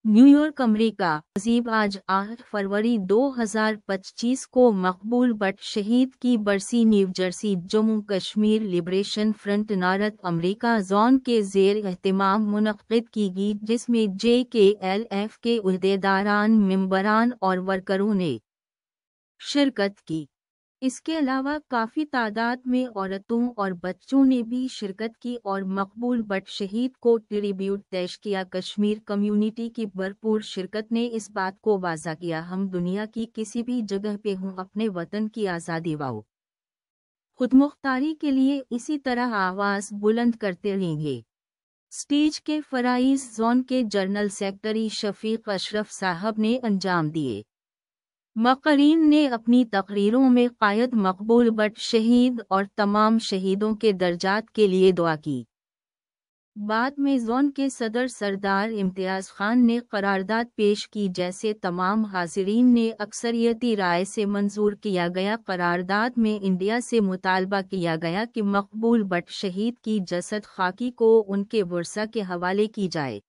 New York America. तहज़ीब आज 8 फरवरी 2025 को मकबूल भट्ट शहीद की बरसी new Jersey Jammu Kashmir liberation front Narad America zone के ज़ेर एहतमाम मुनक़्क़िद की गई, जिसमें JKLF के उहदेदारान, मेंबरान और वर्करों ने शिरकत की। इसके अलावा काफ़ी तादाद में औरतों और बच्चों ने भी शिरकत की और मकबूल भट्ट शहीद को ट्रिब्यूट पेश किया। कश्मीर कम्युनिटी की भरपूर शिरकत ने इस बात को वाज़ा किया, हम दुनिया की किसी भी जगह पे हों, अपने वतन की आज़ादी व खुदमुख्तारी के लिए इसी तरह आवाज़ बुलंद करते रहेंगे। स्टेज के फराइज जोन के जनरल सेक्रेटरी शफीक अशरफ साहब ने अंजाम दिए। मक़रीन ने अपनी तकरीरों में क़ायद मकबूल भट्ट शहीद और तमाम शहीदों के दर्जात के लिए दुआ की। बाद में जोन के सदर सरदार इम्तियाज़ खान ने करारदाद पेश की, जैसे तमाम हाज़िरीन ने अक्सरियती राय से मंजूर किया गया। करारदाद में इंडिया से मुतालबा किया गया कि मकबूल भट्ट शहीद की जसद खाकी को उनके वर्सा के हवाले की जाए।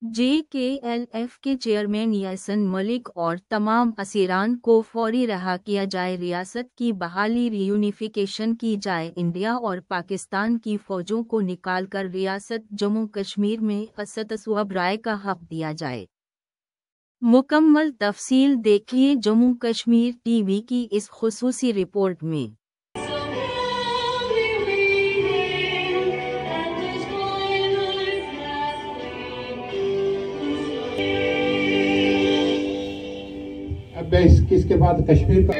JKLF के चेयरमैन यासन मलिक और तमाम असीरान को फौरी रहा किया जाए। रियासत की बहाली रीयूनिफिकेशन की जाए। इंडिया और पाकिस्तान की फ़ौजों को निकालकर रियासत जम्मू कश्मीर में असतसुअब राय का हक दिया जाए। मुकम्मल तफसील देखिए जम्मू कश्मीर TV की इस खुसूसी रिपोर्ट में। अब इसके बाद कश्मीर का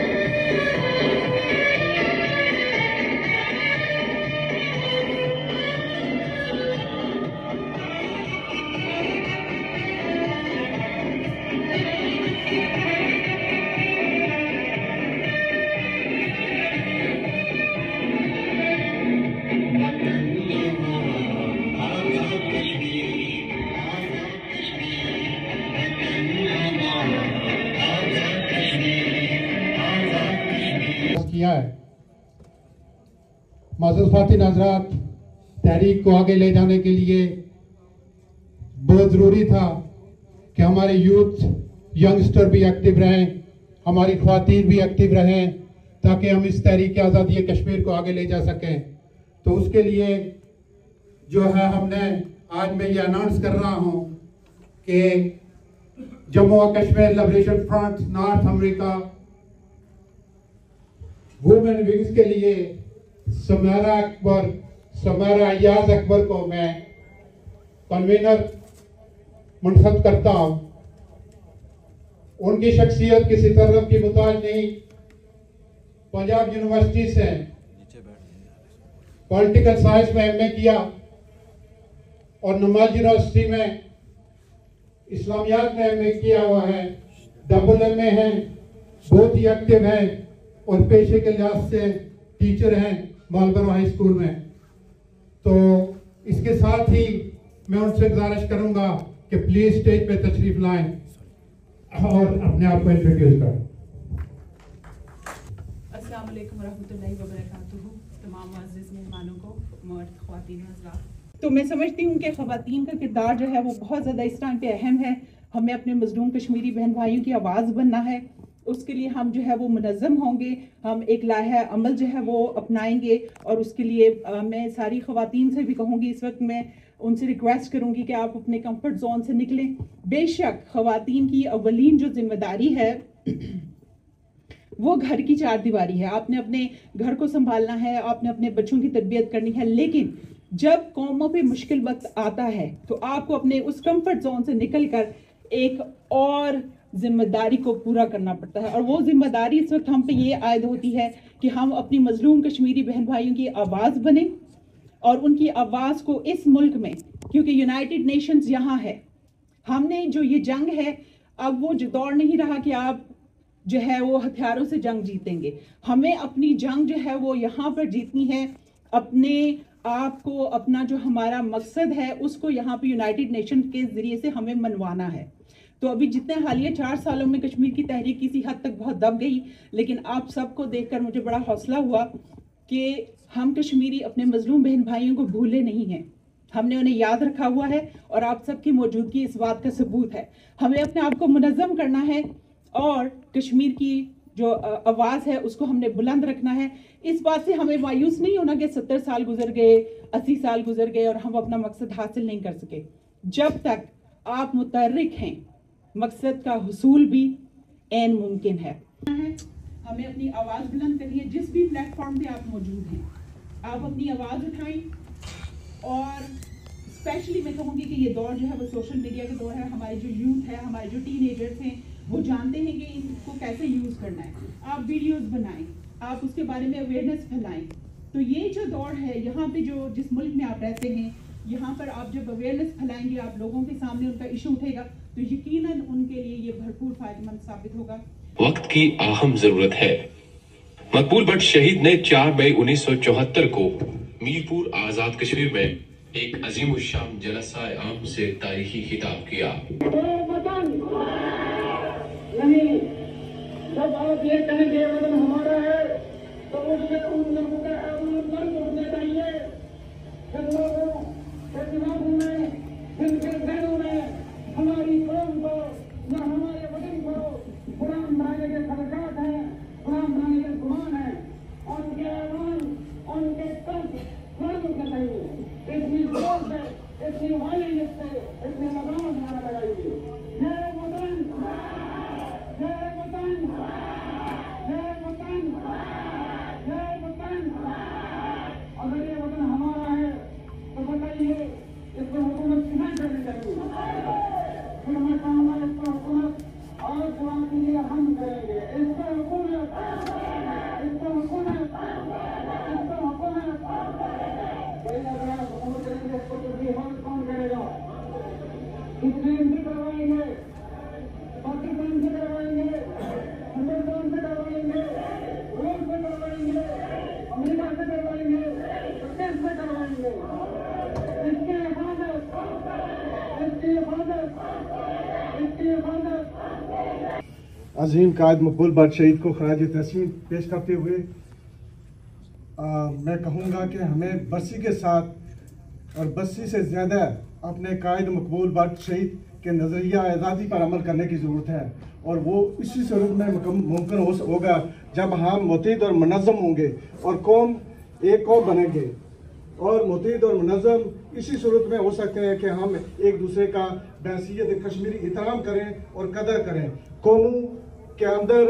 किया है। मज़दूर ख़वातीन हज़रात, तहरीक को आगे ले जाने के लिए बहुत ज़रूरी था कि हमारे यूथ यंगस्टर भी एक्टिव रहें, हमारी ख़वातीन भी एक्टिव रहें, ताकि हम इस तहरीक आज़ादी कश्मीर को आगे ले जा सकें। तो उसके लिए जो है हमने आज मैं ये अनाउंस कर रहा हूँ कि जम्मू और Kashmir liberation front north America women wings के लिए समारा अयाज अकबर को मैं कन्वीनर मुंतखब करता हूँ। उनकी शख्सियत किसी तरफ की मुताज नहीं। पंजाब यूनिवर्सिटी से पॉलिटिकल साइंस में MA किया और नमाज यूनिवर्सिटी में इस्लामियात में MA किया हुआ है। MA है, बहुत ही एक्टिव है और पेशे के लिहाज से टीचर हैं मालबर्न हाई स्कूल में। तो इसके साथ ही मैं उनसे गुजारिश करूंगा कि प्लीज स्टेज पे तशरीफ लाएं और अपने आप को इंट्रोड्यूस करें। अस्सलाम वालेकुम रहमतुल्लाहि व बरकातुहू। तमाम अज़ीज़ मेहमानों को, मर्द ख़वातीन हज़रात, तो मैं समझती हूँ कि ख़वातीन का किरदार जो है वो बहुत ज़्यादा इस टाइम पे अहम है। हमें अपने मज़लूम कश्मीरी बहन भाइयों की आवाज़ बनना है। उसके लिए हम जो है वो मुनज़्ज़म होंगे, हम एक लाहा अमल जो है वो अपनाएंगे। और उसके लिए मैं सारी ख़वातीन से भी कहूँगी, इस वक्त मैं उनसे रिक्वेस्ट करूँगी कि आप अपने कंफर्ट जोन से निकलें। बेशक ख़वातीन की अवलीन जो जिम्मेदारी है वो घर की चार दीवारी है। आपने अपने घर को संभालना है, आपने अपने बच्चों की तरबियत करनी है, लेकिन जब कौमों पे मुश्किल वक्त आता है तो आपको अपने उस कंफर्ट जोन से निकलकर एक और जिम्मेदारी को पूरा करना पड़ता है। और वो जिम्मेदारी इस वक्त हम पे ये आयद होती है कि हम अपनी मजलूम कश्मीरी बहन भाइयों की आवाज़ बने और उनकी आवाज़ को इस मुल्क में, क्योंकि यूनाइटेड नेशंस यहाँ है, हमने जो ये जंग है, अब वो दौर नहीं रहा कि आप जो है वो हथियारों से जंग जीतेंगे। हमें अपनी जंग जो है वो यहाँ पर जीतनी है। अपने आप को, अपना जो हमारा मकसद है उसको यहाँ पे यूनाइटेड नेशन के ज़रिए से हमें मनवाना है। तो अभी जितने हालिया 4 सालों में कश्मीर की तहरीक किसी हद तक बहुत दब गई, लेकिन आप सबको देखकर मुझे बड़ा हौसला हुआ कि हम कश्मीरी अपने मजलूम बहन भाइयों को भूले नहीं हैं। हमने उन्हें याद रखा हुआ है और आप सबकी मौजूदगी इस बात का सबूत है। हमें अपने आप को मुनज़्ज़म करना है और कश्मीर की जो आवाज़ है उसको हमने बुलंद रखना है। इस बात से हमें मायूस नहीं होना कि 70 साल गुजर गए, 80 साल गुजर गए और हम अपना मकसद हासिल नहीं कर सके। जब तक आप मुतहर्रिक हैं, मकसद का हुसूल भी ऐन मुमकिन है। हमें अपनी आवाज़ बुलंद करनी है। जिस भी प्लेटफॉर्म पे आप मौजूद हैं, आप अपनी आवाज़ उठाएं। और स्पेशली मैं कहूँगी कि ये दौर जो है वो सोशल मीडिया का दौर है। हमारे जो यूथ है, हमारे जो टीनेजर्स हैं, वो जानते हैं कि इनको कैसे यूज़ करना है। आप वीडियोस बनाएं, आप उसके बारे में अवेयरनेस फैलाएं। तो ये जो दौर है, यहाँ पे जो जिस मुल्क में आप रहते हैं, यहाँ पर आप जब अवेयरनेस फैलाएंगे, आप लोगों के सामने उनका इशू उठेगा, तो यकीनन उनके लिए ये भरपूर फायदेमंद साबित होगा। वक्त की अहम जरूरत है। मकबूल भट्ट शहीद ने 4 मई 1974 को मीरपुर आजाद कश्मीर में एक अजीम उश्शान जलसा आम से तारीखी खिताब किया। नहीं, जब आप ये कहेंगे वतन हमारा है, तो उससे उन लोगों का उड़ने चाहिए, जिन लोगों के दिमागों में, जिनके जहनों में हमारी कौम को या हमारे वतन को गुलाम बनाने के खदशात हैं, गुलाम बनाने के गुमान है, उनके ऐवान, उनके कर्ज खत्म करना चाहिए। इतनी जोर से, इतनी वायरस से, इतनी लगाम हमारा लगाइए। जय वतन, जय वतन, जय वतन, जय वतन। अगर ये वतन हमारा है तो बताइए इसको हुकूमत कितना करनी चाहिए। फिर मैं कहूँगा इसको हुकूमत और जवाब के लिए हम करेंगे। इसको हुकूमत, इसको हुकूमत, इसको हुकूमत। कोई अगर आप हुकूमत करेंगे इसको तो बिहार कौन करेगा? इसलिए भी करवाएंगे, पाकिस्तान से करवाएंगे, हिंदुस्तान से करवाएंगे, रूस से करवाएंगे, अमेरिका से करवाएंगे, ब्रिटेन से करवाएंगे। इसकी हिफाजत, इसकी हिफाजत, इसकी हिफाजत। अजीम कायद मकबूल भट्ट शहीद को खराज तहसीन पेश करते हुए मैं कहूँगा कि हमें बरसी के साथ और बरसी से ज़्यादा अपने कायद मकबूल भट्ट शहीद के नज़रिया आज़ादी पर अमल करने की ज़रूरत है। और वो इसी सूरत में मुमकिन होगा जब हम मुतहिद और मुनज़्ज़म होंगे और कौम एक कौम बनेंगे। और मुतहिद और मुनज़्ज़म इसी सूरत में हो सकते हैं कि हम एक दूसरे का बहसीयत कश्मीरी एहतराम करें और कदर करें। कौमों के अंदर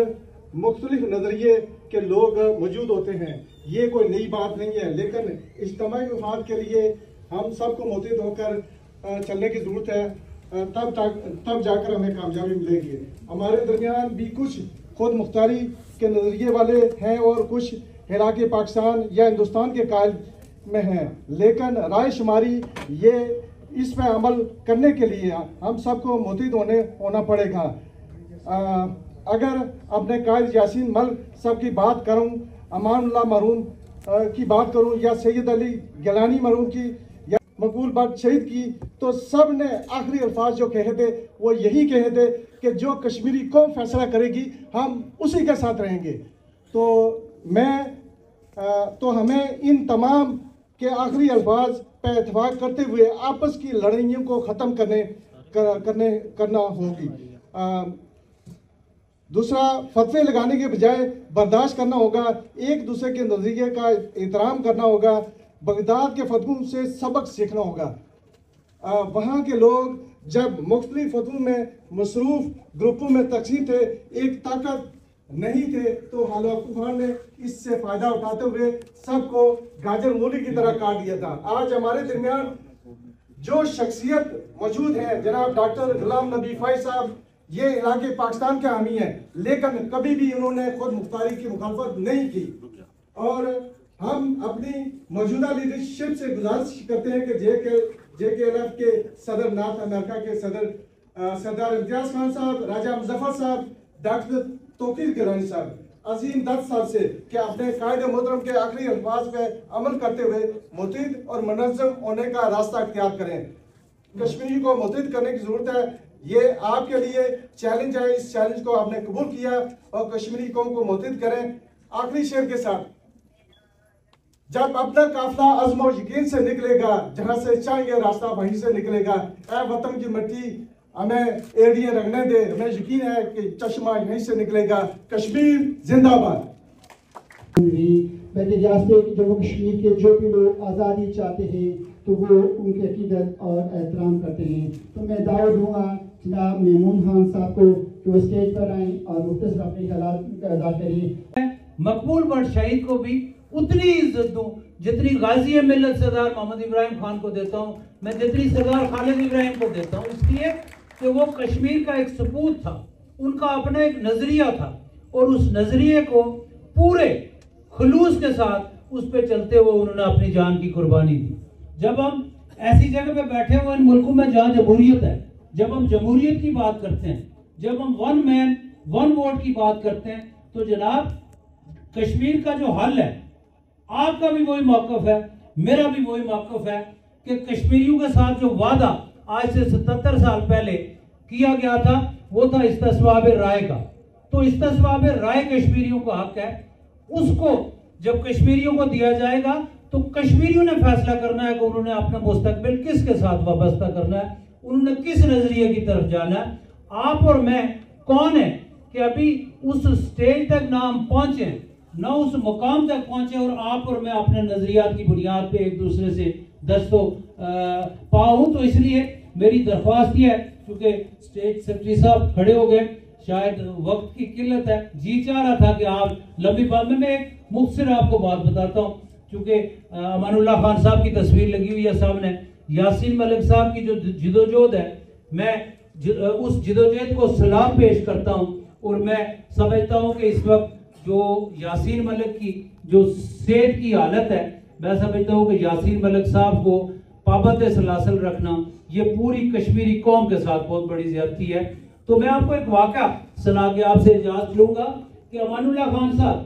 मुख्तलिफ नज़रिए के लोग मौजूद होते हैं, ये कोई नई बात नहीं है, लेकिन इज्तिमाई मफाद के लिए हम सबको मुतहिद होकर चलने की ज़रूरत है। तब जाकर हमें कामयाबी मिलेगी। हमारे दरमियान भी कुछ खुद मुख्तारी के नज़रिए वाले हैं और कुछ हिराक पाकिस्तान या हिंदुस्तान के कायल में हैं, लेकिन राय शुमारी ये इस पर अमल करने के लिए हम सबको मुतहिद होना पड़ेगा। अगर अपने कायद यासीन मलिक साहब की बात करूं, अमानुल्लाह मरहूम की बात करूं या सैयद अली गिलानी मरहूम की या मकबूल भट्ट शहीद की, तो सब ने आखिरी अल्फाज जो कहे थे वो यही कहे थे कि जो कश्मीरी कौम फैसला करेगी हम उसी के साथ रहेंगे। तो हमें इन तमाम के आखिरी अल्फाज पर इत्तेफाक करते हुए आपस की लड़ाइयों को ख़त्म करना होगी। दूसरा, फतवे लगाने के बजाय बर्दाश्त करना होगा, एक दूसरे के नज़रिए का एहतराम करना होगा, बगदाद के फतवों से सबक सीखना होगा। वहाँ के लोग जब मुख्तलिफ फतवों में मसरूफ़ ग्रुपों में तकसीम थे, एक ताकत नहीं थे, तो हालाकुफान ने इससे फ़ायदा उठाते हुए सबको गाजर मूली की तरह काट दिया था। आज हमारे दरमियान जो शख्सियत मौजूद है, जनाब डॉक्टर गुलाम नबी फ़ैज़ साहब, ये इलाके पाकिस्तान के हामी हैं, लेकिन कभी भी उन्होंने खुद मुख्तारी की मुखालफत नहीं की। और हम अपनी मौजूदा लीडरशिप से गुजारिश करते हैं कि JKLF के सदर नॉर्थ अमेरिका के सरदार इम्तियाज खान साहब, राजा मुजफ्फर साहब, डॉक्टर तौकीर गिलानी साहब, अजीम दत्त साहब से कि अपने कायद मोहतरम के आखिरी अल्फाज पे अमल करते हुए मुतहिद और मुनज़्ज़म होने का रास्ता इख्तियार करें। कश्मीरी को मुतहिद करने की जरूरत है, ये आपके लिए चैलेंज है। इस चैलेंज को आपने कबूल किया और कश्मीरी कौम को मुतहिद करें। आखिरी शेर के साथ जब अपना काफिला अज़्म और यकीन से निकलेगा, जहाँ से चाहेंगे रास्ता वहीं से निकलेगा। ऐ वतन की मिट्टी हमें एड़ियाँ रखने दे, हमें यकीन है कि चश्मा यहीं से निकलेगा। कश्मीर जिंदाबाद। बल्कि रियासत जम्मू कश्मीर के जो भी लोग आज़ादी चाहते हैं तो वो उनकी अकीदत और एहतराम करते हैं। तो मैं दावत दूँगा जनाब मेमून खान साहब को कि वो स्टेज पर आएँ और मुख्तसर अपने ख्यालात अदा करें। मकबूल भट्ट शहीद को भी उतनी इज्जत दूं जितनी गाजी मिल्लत सरदार मोहम्मद इब्राहिम खान को देता हूं, मैं जितनी सरदार खालिद इब्राहिम को देता हूं, इसलिए कि वो कश्मीर का एक सपूत था, उनका अपना एक नजरिया था और उस नजरिए को पूरे खुलूस के साथ उस पे चलते हुए उन्होंने अपनी जान की कुर्बानी दी। जब हम ऐसी जगह पे बैठे हुए इन मुल्कों में जहाँ जमहूरियत है, जब हम जमहूरियत की बात करते हैं, जब हम वन मैन वन वोट की बात करते हैं, तो जनाब कश्मीर का जो हल है, आपका भी वही मौक़िफ़ है, मेरा भी वही मौक़िफ़ है कि कश्मीरियों के साथ जो वादा आज से 77 साल पहले किया गया था वो था इस्तिस्वाब राय का। तो इस्तिस्वाब राय कश्मीरियों का हक है, उसको जब कश्मीरियों को दिया जाएगा तो कश्मीरियों ने फैसला करना है कि उन्होंने अपना मुस्तकबिल किसके साथ वाबस्ता करना है, उन्होंने किस नजरिए की तरफ जाना है। आप और मैं कौन है कि अभी उस स्टेज तक ना हम पहुंचे, ना उस मुकाम तक पहुंचे और आप और मैं अपने नजरियात की बुनियाद पे एक दूसरे से दस्तों पाऊं। तो इसलिए मेरी दरख्वास्त ये है, क्योंकि स्टेट सेक्रेटरी साहब खड़े हो गए, शायद वक्त की किल्लत है, जी चाह रहा था कि आप लंबी बात में मैं एक मुख्तसर आपको बात बताता हूँ, क्योंकि अमानुल्लाह खान साहब की तस्वीर लगी हुई है सामने, यासीन मलिक साहब की जो जिदोजहद है, मैं उस जिदोजहद को सलाम पेश करता हूँ और मैं समझता हूँ कि इस वक्त जो यासीन मलिक की जो सेहत की हालत है, मैं समझता हूँ कि यासीन मलिक साहब को पाबंद सलासल रखना ये पूरी कश्मीरी कौम के साथ बहुत बड़ी ज्यादती है। तो मैं आपको एक वाक़या सुना के आपसे इजाज़त लूँगा कि अमानुल्लाह खान साहब,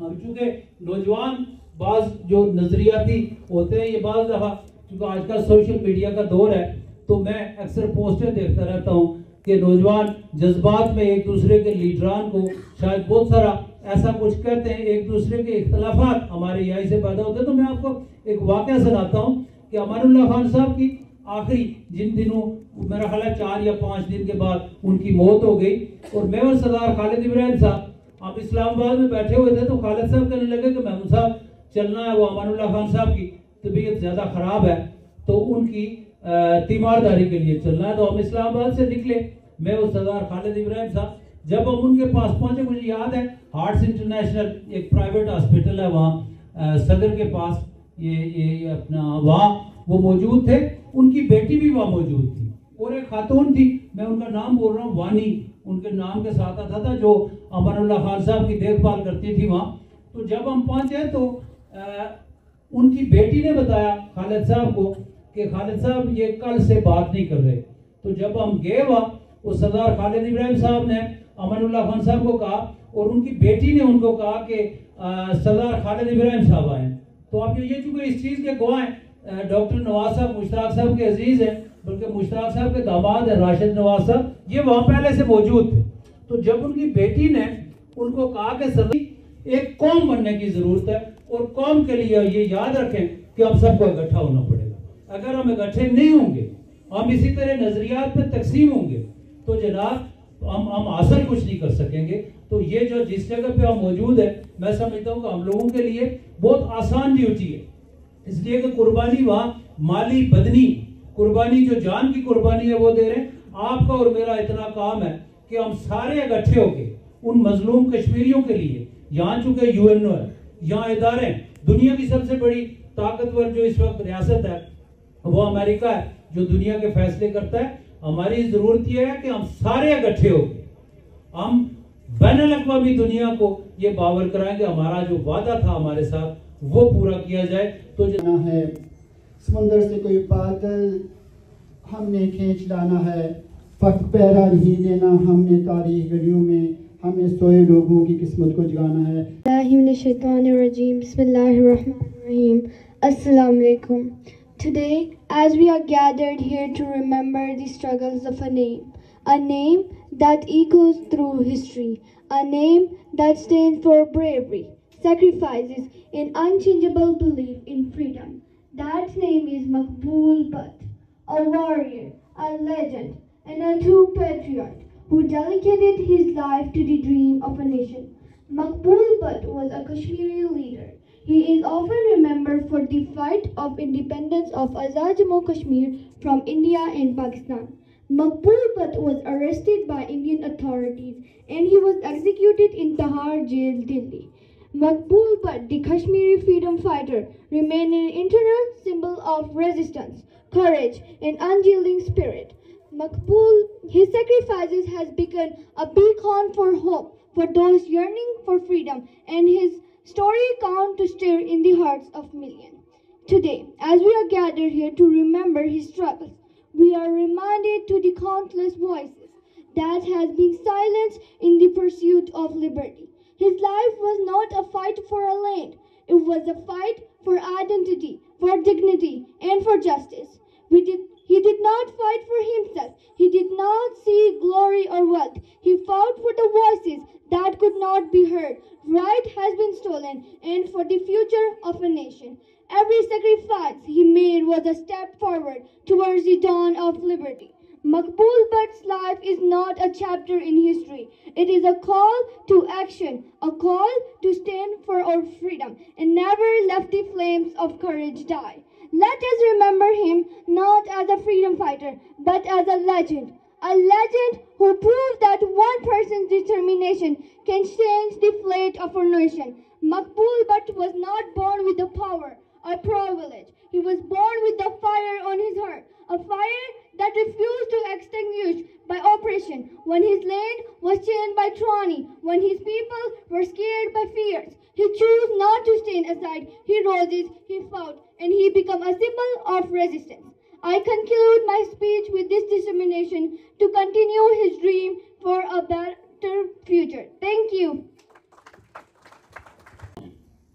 हम चूँकि नौजवान बाज जो नजरियाती होते हैं, ये बाज़ दफ़ा क्योंकि आजकल सोशल मीडिया का दौर है, तो मैं अक्सर पोस्टें देखता रहता हूँ कि नौजवान जज्बात में एक दूसरे के लीडरान को शायद बहुत सारा ऐसा कुछ कहते हैं, एक दूसरे के इख्तलाफात हमारे यहीं से पैदा होते हैं। तो मैं आपको एक वाक़या सुनाता हूँ कि अमानुल्लाह खान साहब की आखिरी जिन दिनों, मेरा ख्याल है 4 या 5 दिन के बाद उनकी मौत हो गई, और मैं और सरदार खालिद इब्राहिम साहब आप इस्लामाबाद में बैठे हुए थे, तो खालिद साहब कहने लगे कि महमूद साहब चलना है, वो अमानुल्लाह खान साहब की तबीयत ज़्यादा ख़राब है तो उनकी तीमारदारी के लिए चलना है। तो हम इस्लामाबाद से निकले, मैं और सरदार खालिद इब्राहिम साहब, जब हम उनके पास पहुंचे, मुझे याद है हार्ट्स इंटरनेशनल एक प्राइवेट हॉस्पिटल है वहाँ सदर के पास, ये अपना वहाँ वो मौजूद थे, उनकी बेटी भी वहाँ मौजूद थी और एक खातून थी, मैं उनका नाम बोल रहा हूँ, वानी उनके नाम के साथ आता था, जो अमानुल्लाह खान साहब की देखभाल करती थी वहाँ। तो जब हम पहुँचे तो उनकी बेटी ने बताया खालिद साहब को कि खालिद साहब ये कल से बात नहीं कर रहे। तो जब हम गए वहाँ, वो सरदार खालिद इब्राहिम साहब ने अमानुल्लाह खान साहब को कहा और उनकी बेटी ने उनको कहा कि सरदार खालिद इब्राहिम साहब आए। तो आप ये चूँकि इस चीज़ के गवाह हैं, डॉक्टर नवाज साहब मुश्ताक साहब के अजीज़ हैं, बल्कि मुश्ताक साहब के दामाद है राशिद नवाज साहब, ये वहाँ पहले से मौजूद थे। तो जब उनकी बेटी ने उनको कहा कि सरदार एक कौम बनने की ज़रूरत है और कौम के लिए ये याद रखें कि हम सबको इकट्ठा होना पड़ेगा, अगर हम इकट्ठे नहीं होंगे, हम इसी तरह नज़रियात पे तकसीम होंगे, तो जनाब हम हासिल कुछ नहीं कर सकेंगे। तो ये जो जिस जगह पे हम मौजूद है, मैं समझता हूँ कि हम लोगों के लिए बहुत आसान ड्यूटी है, इसलिए कि कुर्बानी वहाँ माली बदनी कुर्बानी, जो जान की कुर्बानी है वो दे रहे हैं। आपका और मेरा इतना काम है कि हम सारे इकट्ठे होके उन मजलूम कश्मीरियों के लिए, यहाँ चूंकि यूएनओ है, यहाँ इदारे, दुनिया की सबसे बड़ी ताकतवर जो इस वक्त रियासत है वो अमेरिका है, जो दुनिया के फैसले करता है। हमारी जरूरत यह है कि हम सारे इकट्ठे होके हम बैनुल-अक़वामी दुनिया को ये बावर कराएंगे हमारा जो वादा था हमारे साथ वो पूरा किया जाए। तो है समुंदर से कोई बादल हमने खींच लाना है, फक पैरा नहीं देना हमने, तारीख घड़ियों में हमने सोए लोगों की किस्मत को जगाना है। बिस्मिल्लाहिर्रहमानिर्रहीम। अस्सलाम वालेकुम। Today, as we are gathered here to remember the struggles of a name that echoes through history, a name that stands for bravery, sacrifices, and unchangeable belief in freedom. That name is Maqbool Butt, a warrior, a legend, and a true patriot who dedicated his life to the dream of a nation. Maqbool Butt was a Kashmiri leader. He is often remembered for the fight of independence of Azad Jammu Kashmir from India and Pakistan. Maqbool Butt was arrested by Indian authorities and he was executed in Tihar Jail, Delhi. Maqbool Butt, the Kashmiri freedom fighter, remained an eternal symbol of resistance, courage, and unyielding spirit. Maqbool, his sacrifices has become a beacon for hope for those yearning for freedom, and his story count to stir in the hearts of millions. Today, as we are gathered here to remember his struggles, we are reminded to the countless voices that has been silenced in the pursuit of liberty. His life was not a fight for a land. It was a fight for identity, for dignity, and for justice. He did not fight for himself. He did not seek glory or wealth. He fought for the voices that could not be heard. Right has been stolen, and for the future of a nation. Every sacrifice he made was a step forward towards the dawn of liberty. Maqbool Butt's life is not a chapter in history. It is a call to action, a call to stand for our freedom and never let the flames of courage die. Let us remember him not as a freedom fighter, but as a legend who proved that one person's determination can change the fate of our nation. Maqbool Butt was not born with the power or privilege. He was born with the fire on his heart, a fire that refused to extinguish by oppression. When his land was chained by tyranny, when his people were scared by fears, he chose not to stand aside. He rose, he fought, and he became a symbol of resistance. I conclude my speech with this determination to continue his dream for a better future. Thank you.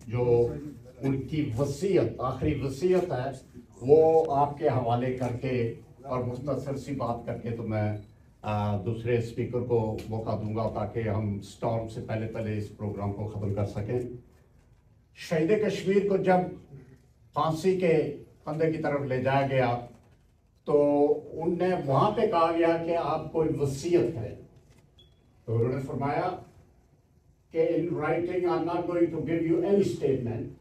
जो उनकी वसीयत, आखिरी वसीयत है, वो आपके हवाले करके और मुख्तसर सी बात करके तो मैं दूसरे स्पीकर को मौका दूंगा ताकि हम स्टॉर्म से पहले इस प्रोग्राम को ख़त्म कर सकें। शहीद कश्मीर को जब फांसी के फंदे की तरफ ले जाया गया तो उनने वहाँ पे कहा गया कि आप कोई वसीयत है, तो उन्होंने फरमाया कि in writing I am not going to give you any statement.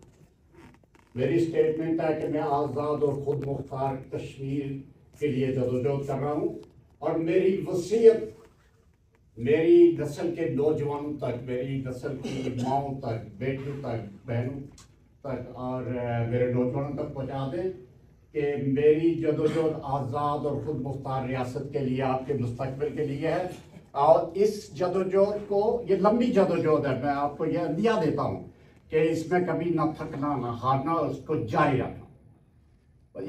मेरी स्टेटमेंट है कि मैं आज़ाद और खुद मुख्तार कश्मीर के लिए जदोजहद कर रहा हूँ और मेरी वसीयत मेरी नस्ल के नौजवानों तक, मेरी नस्ल की माओं तक, बेटियों तक, बहनों तक और मेरे नौजवानों तक पहुँचा दें कि मेरी जदोजहद आज़ाद और खुद मुख्तार रियासत के लिए, आपके मुस्तकबिल के लिए है। और इस जदोजहद को, ये लंबी जदोजहद है, मैं आपको ये अंदिया देता हूँ कि इसमें कभी ना थकना ना हारना, उसको जारी रखना।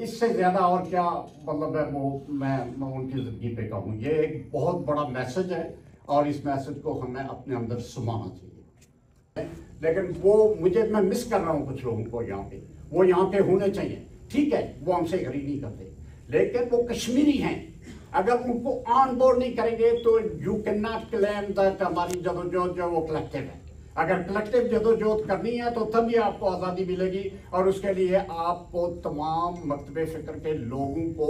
इससे ज़्यादा और क्या मतलब है वो मैं उनकी ज़िंदगी पे कहूँ। ये एक बहुत बड़ा मैसेज है और इस मैसेज को हमें अपने अंदर समाना चाहिए। लेकिन वो मैं मिस कर रहा हूँ कुछ लोगों को यहाँ पे, वो यहाँ पे होने चाहिए। ठीक है, वो हमसे एग्री नहीं करते, लेकिन वो कश्मीरी हैं। अगर उनको ऑन बोर्ड नहीं करेंगे तो you can not claim that हमारी जदोजहद जो वो कलेक्टिव है। अगर कलेक्टिव जदोजहद करनी है तो तभी आपको आज़ादी मिलेगी और उसके लिए आपको तमाम मकतबे फ़िक्र के लोगों को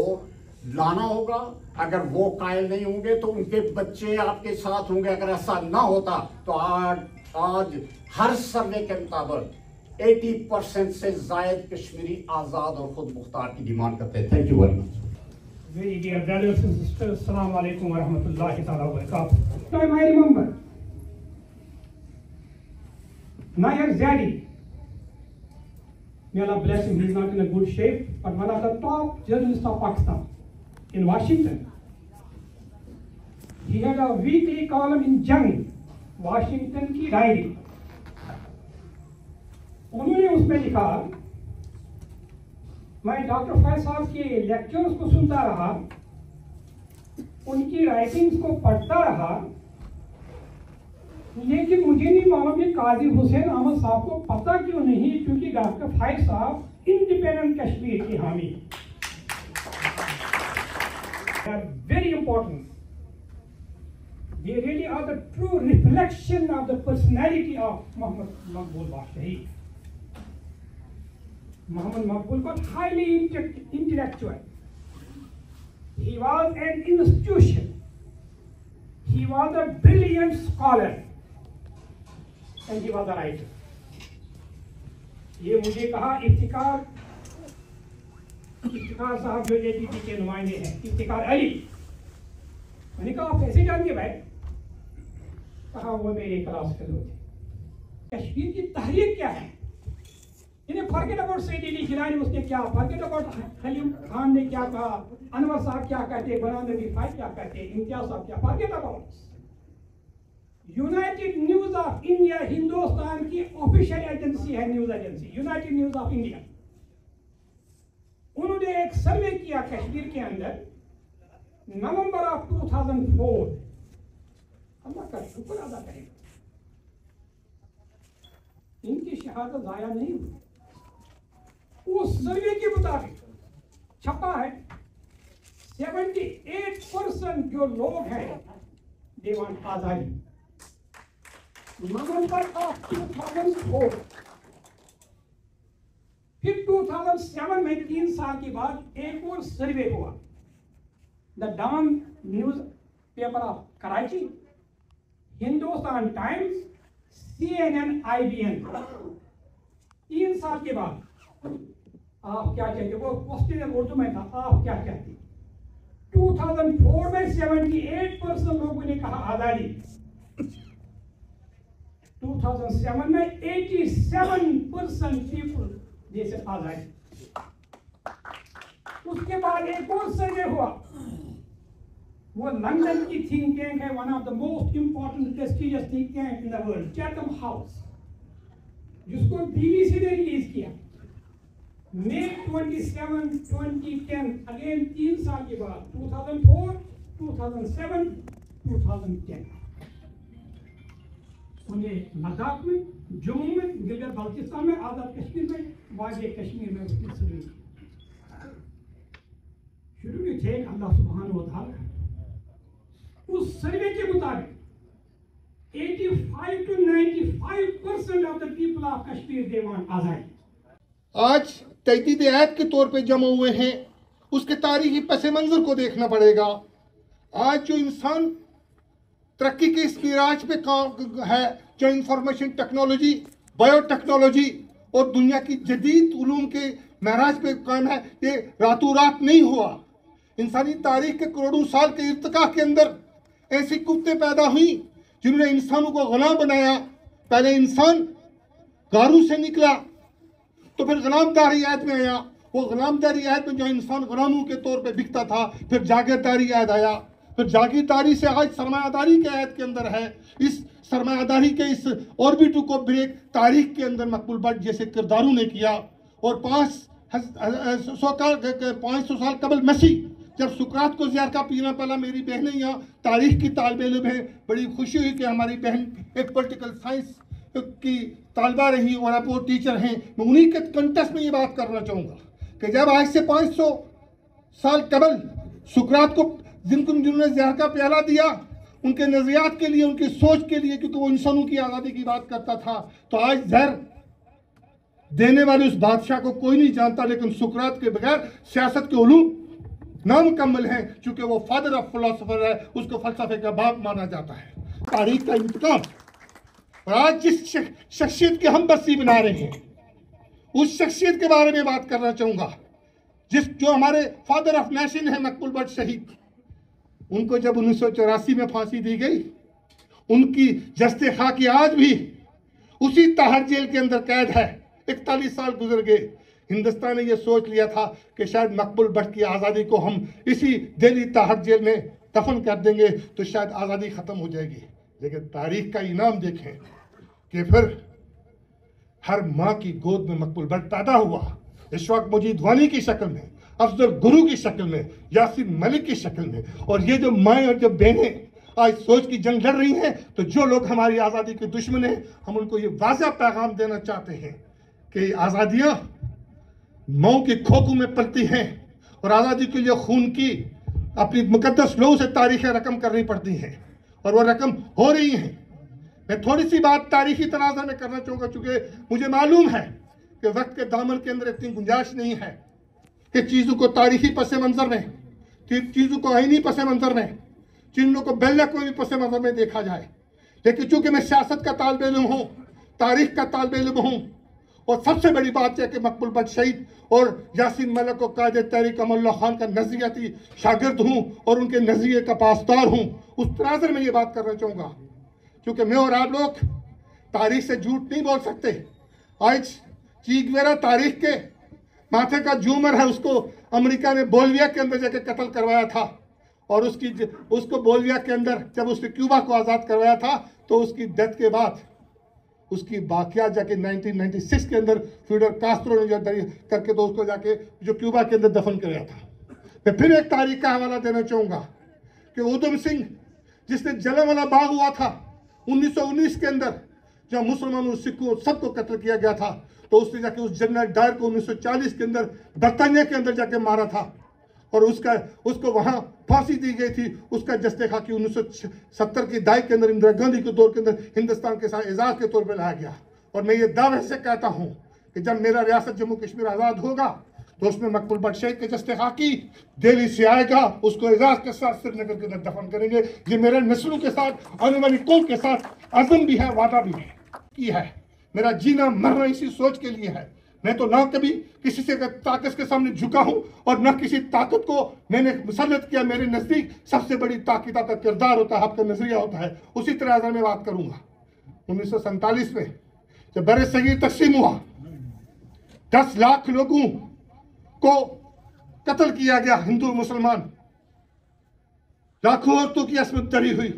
लाना होगा। अगर वो कायल नहीं होंगे तो उनके बच्चे आपके साथ होंगे। अगर ऐसा ना होता तो आज हर सर्वे के मुताबिक 80% से ज़ायद कश्मीरी आज़ाद और खुद मुख्तार की डिमांड करते हैं। Thank you very much. Very dear brothers and sisters, Assalamu alaikum wa rahmatullahi ta'ala wa barakatuh. Time I remember, Nair Zadi, may Allah bless him, he's not in a good shape, but one of the top journalists of Pakistan in Washington. He had a weekly column in Jang, Washington की diary. उन्होंने उसमें लिखा, मैं doctor Faiz साहब के lectures को सुनता रहा, उनकी राइटिंग्स को पढ़ता रहा, लेकिन मुझे नहीं मालूम कि काजी हुसैन अहमद साहब को पता क्यों नहीं, क्योंकि डॉक्टर फैज साहब इंडिपेंडेंट कश्मीर की हामी। Very important. They really are the true reflection of the personality of Muhammad Maqbool Bhat Shaheed. Muhammad Maqbool Bhat, highly intellectual. He was an institution. He was a brilliant scholar. And he was a writer. ये मुझे कहा इफ्तिकार साहब जो APP के नुमाइंदे हैं, इफ्तिकार अली, मैंने कहा आप कैसे जानते भाई? कहा वो मेरे क्लास फेलो थे। कश्मीर की तहरीक क्या है? इन्हें फॉरगेट अबाउट सैयद अली जिलानी उसने क्या, फॉरगेट अबाउट खलीम खान ने क्या कहा, अनवर साहब क्या कहते, गुलाम नबी भाई क्या कहते, इम्तियाज साहब क्या, forget about. United news of India Hindustan की ऑफिशियल एजेंसी है, news agency United news of India. उन्होंने एक सर्वे किया कश्मीर के अंदर नवंबर ऑफ 2004। अल्लाह का शुक्र अदा करें, इनकी शहादत जाया नहीं हुई। उस सर्वे के मुताबिक छपा है 78% जो लोग हैं दे वांट आजादी। नवंबर ऑफ 2004, फिर 2007 में 3 साल के बाद एक और सर्वे हुआ, the Dawn newspaper of Karachi, Hindustan Times, CNN, IBN। 3 साल के बाद आप क्या कहते, वो क्वेश्चन उर्दू में था, आप क्या कहते? 2004 में 78% लोगों ने कहा आजादी, 2007 में 87% पीपल जैसे आजादी। उसके बाद एक और सर्वे हुआ, वो लंदन की थिंक टैंक है, one of the most important prestigious think tank in the world, Chatham house, जिसको BBC ने रिलीज किया May 27, 2010। अगेन 3 साल के बाद 2004, 2007, 2010 उन्हें लद्दाख में, जम्मू में, गिलगित बाल्टिस्तान में, आजाद कश्मीर में, वाजे कश्मीर में उसकी सर्वे शुरू में थे। अल्लाह सुब्हानहू व तआला उस सर्वे के मुताबिक 85 to 95% of the people of Kashmir they want आजादी। आज तहदीद ऐद के तौर पे जमा हुए हैं, उसके तारीखी पस मंजर को देखना पड़ेगा। आज जो इंसान तरक्की के इस मिराज पे काम है, जो इंफॉर्मेशन टेक्नोलॉजी, बायोटेक्नोलॉजी और दुनिया की जदीद उलूम के महराज पे काम है, ये रातों रात नहीं हुआ। इंसानी तारीख के करोड़ों साल के इर्तिका के अंदर ऐसी कुत्ते पैदा हुई जिन्होंने इंसानों को गुलाम बनाया। पहले इंसान गारू से निकला तो फिर गुलामदारी आयत में आया, वो गुलामदारी आयत में जो इंसान गुलामों के तौर पे बिकता था, फिर जागीरदारी आयत आया, फिर जागीरदारी से आज सरमायादारी के आयत के अंदर है। इस सरमायादारी के इस ऑर्बिट को ब्रेक तारीख के अंदर मकबूल भट्ट जैसे किरदारों ने किया। और 500 साल कबल मसीह जब सुकरात को ज़हर का पीना पड़ा, मेरी बहनें यहाँ तारीख की तालिब इल्म हैं, बड़ी खुशी हुई कि हमारी बहन एक पॉलिटिकल साइंस की तालबा रही और अब वो टीचर हैं। मैं उन्हीं के कंटेक्स्ट में ये बात करना चाहूँगा कि जब आज से 500 साल कबल सुकरात को जिन्होंने ज़हर का प्याला दिया, उनके नज़रियात के लिए, उनकी सोच के लिए, क्योंकि वो इंसानों की आज़ादी की बात करता था, तो आज जहर देने वाले उस बादशाह को कोई नहीं जानता, लेकिन सुकरात के बगैर सियासत के उलूम नामुकम्मल हैं, चूंकि वो फादर ऑफ फिलोसोफर है, उसको फलसफे का बाप माना जाता है। तारीख का इंतकाम। और आज जिस शख्सियत की हम बस्ती बना रहे हैं, उस शख्सियत के बारे में बात करना चाहूँगा, जो हमारे फादर ऑफ नेशन है मकबूल भट्ट शहीद। उनको जब 1984 में फांसी दी गई, उनकी जस्ते खाकी आज भी उसी ताहर जेल के अंदर कैद है। 41 साल गुजर गए। हिंदुस्तान ने यह सोच लिया था कि शायद मकबूल भट्ट की आज़ादी को हम इसी दिल्ली ताहर जेल में दफन कर देंगे तो शायद आज़ादी ख़त्म हो जाएगी। लेकिन तारीख का इनाम देखें कि फिर हर माँ की गोद में मकबूल भट्ट पैदा हुआ, इशफाक मुजीद वानी की शक्ल में, अफजल गुरु की शक्ल में, यासीन मलिक की शक्ल में। और ये जो माएँ और जो बहनें आज सोच की जंग लड़ रही हैं, तो जो लोग हमारी आज़ादी के दुश्मन हैं, हम उनको ये वाज़ेह पैगाम देना चाहते हैं कि आज़ादियाँ मऊ के खोखों में पलती हैं और आज़ादी के लिए खून की अपनी मुकद्दस लहू से तारीख़ रकम करनी पड़ती हैं। और वो रकम हो रही है। मैं थोड़ी सी बात तारीखी तनाज़ुर में करना चाहूँगा, चूँकि मुझे मालूम है कि वक्त के दामन के अंदर इतनी गुंजाइश नहीं है कि चीज़ों को तारीखी पस मंज़र में, चीज़ों को आईनी पस मंज़र में, चीज़ों को बेल्ला को भी पस मंज़र में देखा जाए। लेकिन चूँकि मैं सियासत का तालिब इल्म हूँ, तारीख का तालिब इल्म हूँ, और सबसे बड़ी बात यह कि मकबूल भट्ट शहीद और यासीन मलिक को कायदे तहरीक अमरुल्लाह खान का नज़रियाती शागिर्द हूँ और उनके नज़रिए का पासदार हूँ। उस तनाज़ुर में ये बात करना चाहूँगा, क्योंकि मैं और आप लोग तारीख से झूठ नहीं बोल सकते। आज ची गुवेरा तारीख के माथे का जूमर है, उसको अमेरिका ने बोलिविया के अंदर जाके कत्ल करवाया था, और उसको बोलिविया के अंदर जब उसने क्यूबा को आज़ाद करवाया था तो उसकी डेथ के बाद उसकी बाकियात जाके 1996 के अंदर फिडेल कास्ट्रो ने जो करके तो उसको जाके जो क्यूबा के अंदर दफन कराया था। मैं फिर एक तारीख का हवाला देना चाहूँगा कि उधम सिंह जिसने जलियांवाला बाग हुआ था 1919 के अंदर, जहाँ मुसलमानों सिखों सबको कत्ल किया गया था, तो उसने जाके उस जनरल डायर को 1940 के अंदर बर्तानिया के अंदर जाके मारा था और उसको वहाँ फांसी दी गई थी। उसका जस्ते खाकी 1970 की दाई के अंदर इंदिरा गांधी के दौर के अंदर हिंदुस्तान के साथ एजाज के तौर पर लाया गया। और मैं ये दावे से कहता हूँ कि जब मेरा रियासत जम्मू कश्मीर आज़ाद होगा तो उसमें मकबूल भट्ट शहीद के जस्ते खाकी दिल्ली से आएगा, उसको एजाज के साथ श्रीनगर के अंदर दफन करेंगे। ये मेरे नस्लों के साथ, आने वाली कौम के साथ अज़म भी है, वादा भी है की है। मेरा जीना मरना इसी सोच के लिए है। मैं तो ना कभी किसी से ताकत के सामने झुका हूं और न किसी ताकत को मैंने मुसल्लत किया। मेरे नज़दीक सबसे बड़ी ताकत का किरदार होता है, आपका नजरिया होता है। उसी तरह अगर मैं बात करूंगा 1947 में जब बड़े सगीर तकसीम हुआ, 10 लाख लोगों को कत्ल किया गया, हिंदू मुसलमान, लाखों औरतों की असमत दरी हुई।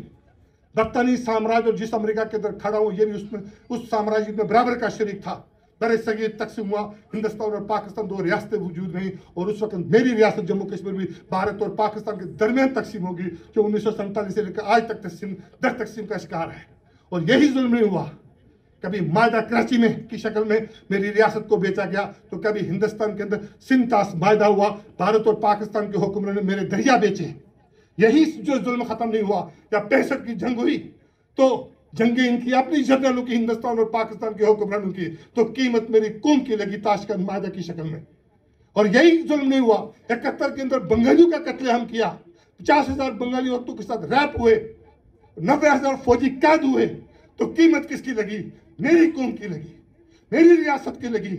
बरतानी साम्राज्य जिस अमेरिका के अंदर खड़ा हूं, ये भी उसमें उस साम्राज्य में बराबर का शरीक था। बड़े सगीर तकसीम हुआ, हिंदुस्तान और पाकिस्तान 2 रियासतें वजूद रहीं, और उस वक्त मेरी रियासत जम्मू कश्मीर भी भारत और पाकिस्तान के दरमियान तकसीम होगी, जो 1947 से लेकर आज तक दर तकसीम का शिकार है। और यही जुल्म नहीं हुआ। कभी मायदा कराची में की शक्ल में मेरी रियासत को बेचा गया, तो कभी हिंदुस्तान के अंदर सिंतास मायदा हुआ, भारत और पाकिस्तान के हुक्मरानों ने मेरे दरिया बेचे। यही जो जुल्म खत्म नहीं हुआ। या 65 की जंग हुई तो जंगें इनकी अपनी जर्नलों की, हिंदुस्तान और पाकिस्तान के हुक्मरानों की, तो कीमत मेरी कौम की लगी ताशकंद मायदा की शक्ल में। और यही जुल्म नहीं हुआ। 71 के अंदर बंगालियों का कत्लेआम किया, 50,000 बंगाली औरतों के साथ रैप हुए, 90,000 फौजी कैद हुए, तो कीमत किसकी लगी? मेरी कौम की लगी, मेरी रियासत की लगी।